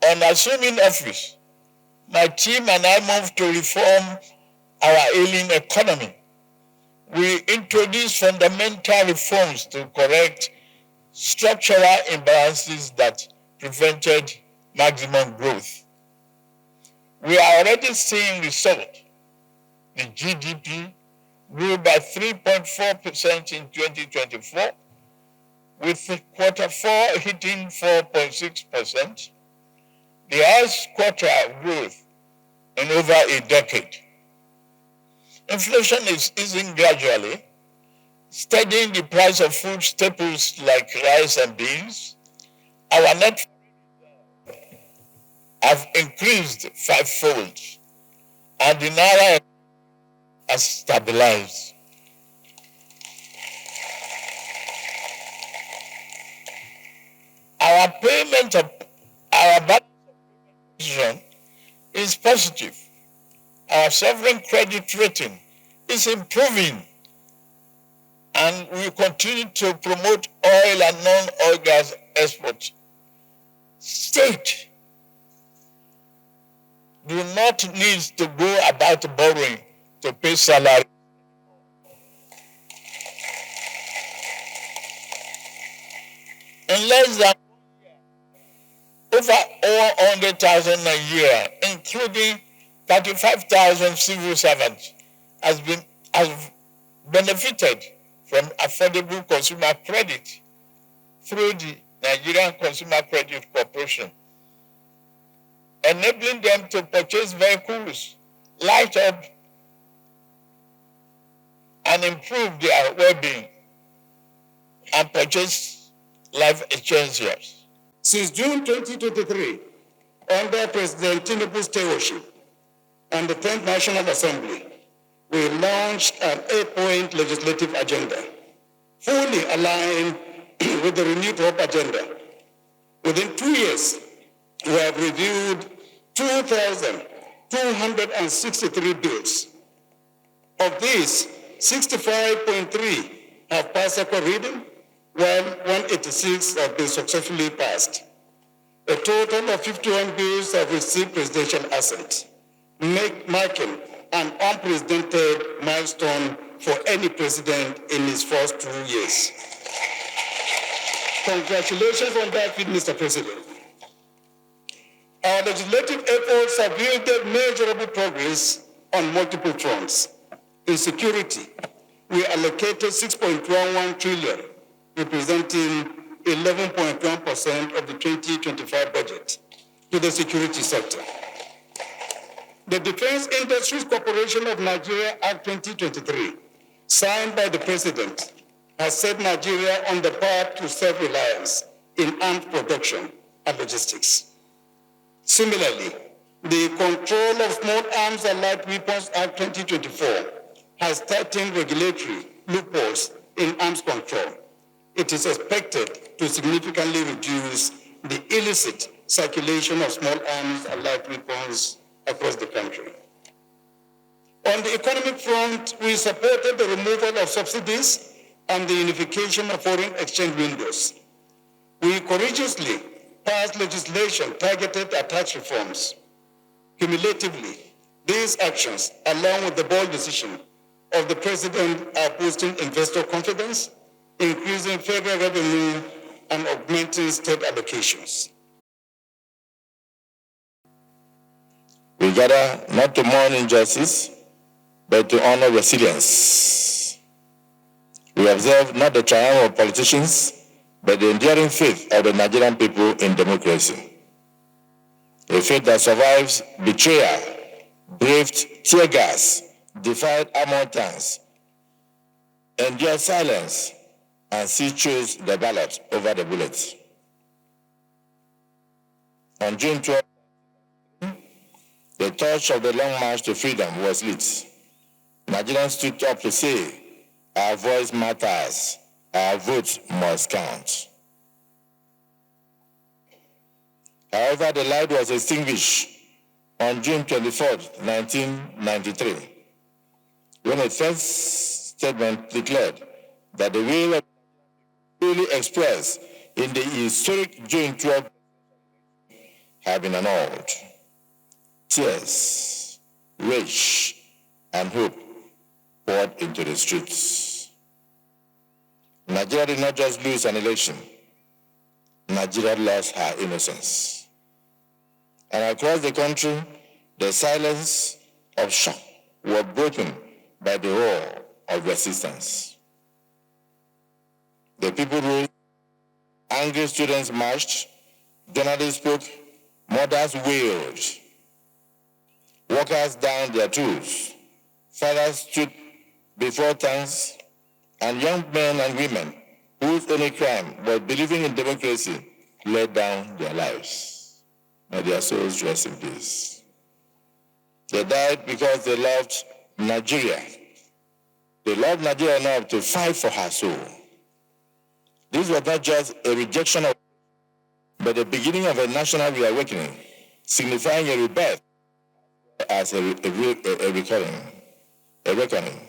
On assuming office, my team and I moved to reform our ailing economy. We introduced fundamental reforms to correct structural imbalances that prevented maximum growth. We are already seeing results. The GDP grew by 3.4% in 2024, with quarter four hitting 4.6%, the highest quarter growth in over a decade. Inflation is easing gradually, steadying the price of food staples like rice and beans. Our net have increased fivefold, and the naira has stabilized. Our payment of our balance position is positive. Our sovereign credit rating is improving, and we continue to promote oil and non-oil gas exports. State do not need to go about borrowing to pay salary. In less than over 100,000 a year, including 35,000 civil servants, have benefited from affordable consumer credit through the Nigerian Consumer Credit Corporation, enabling them to purchase vehicles, light up, and improve their well-being, and purchase life essentials. Since June 2023, under President Tinubu's stewardship and the 10th National Assembly, we launched an 8-point legislative agenda, fully aligned with the renewed hope agenda. Within 2 years, we have reviewed 2,263 bills. Of these, 65.3 have passed second reading, while 186 have been successfully passed. A total of 51 bills have received presidential assent, marking an unprecedented milestone for any president in his first 2 years. Congratulations on that, Mr. President. Our legislative efforts have yielded measurable progress on multiple fronts. In security, we allocated 6.11 trillion, representing 11.1% of the 2025 budget, to the security sector. The Defense Industries Corporation of Nigeria Act 2023, signed by the President, has set Nigeria on the path to self-reliance in arms production and logistics. Similarly, the Control of Small Arms and Light Weapons Act 2024 has 13 regulatory loopholes in arms control. It is expected to significantly reduce the illicit circulation of small arms and light weapons across the country. On the economic front, we supported the removal of subsidies and the unification of foreign exchange windows. We courageously passed legislation targeted at tax reforms. Cumulatively, these actions, along with the bold decision of the President, are boosting investor confidence, increasing federal revenue, and augmenting state allocations. We gather not to mourn injustice, but to honor resilience. We observe not the triumph of politicians, but the enduring faith of the Nigerian people in democracy. A faith that survives betrayal, braved tear gas, defied armed tanks, endured silence, and still chose the ballot over the bullets. On June 12, the torch of the long march to freedom was lit. Nigerians stood up to say, our voice matters, our vote must count. However, the light was extinguished on June 24, 1993, when a first statement declared that the will clearly expressed in the historic June 12 have been annulled. Tears, rage, and hope poured into the streets. Nigeria did not just lose an election. Nigeria lost her innocence. And across the country, the silence of shock were broken by the roar of resistance. The people rose, angry students marched, journalists spoke, mothers wailed, workers downed their tools, fathers stood before tanks, and young men and women whose only crime was believing in democracy laid down their lives. May their souls rest in peace. They died because they loved Nigeria. They loved Nigeria enough to fight for her soul. This was not just a rejection of, but the beginning of a national reawakening, signifying a rebirth as a reckoning.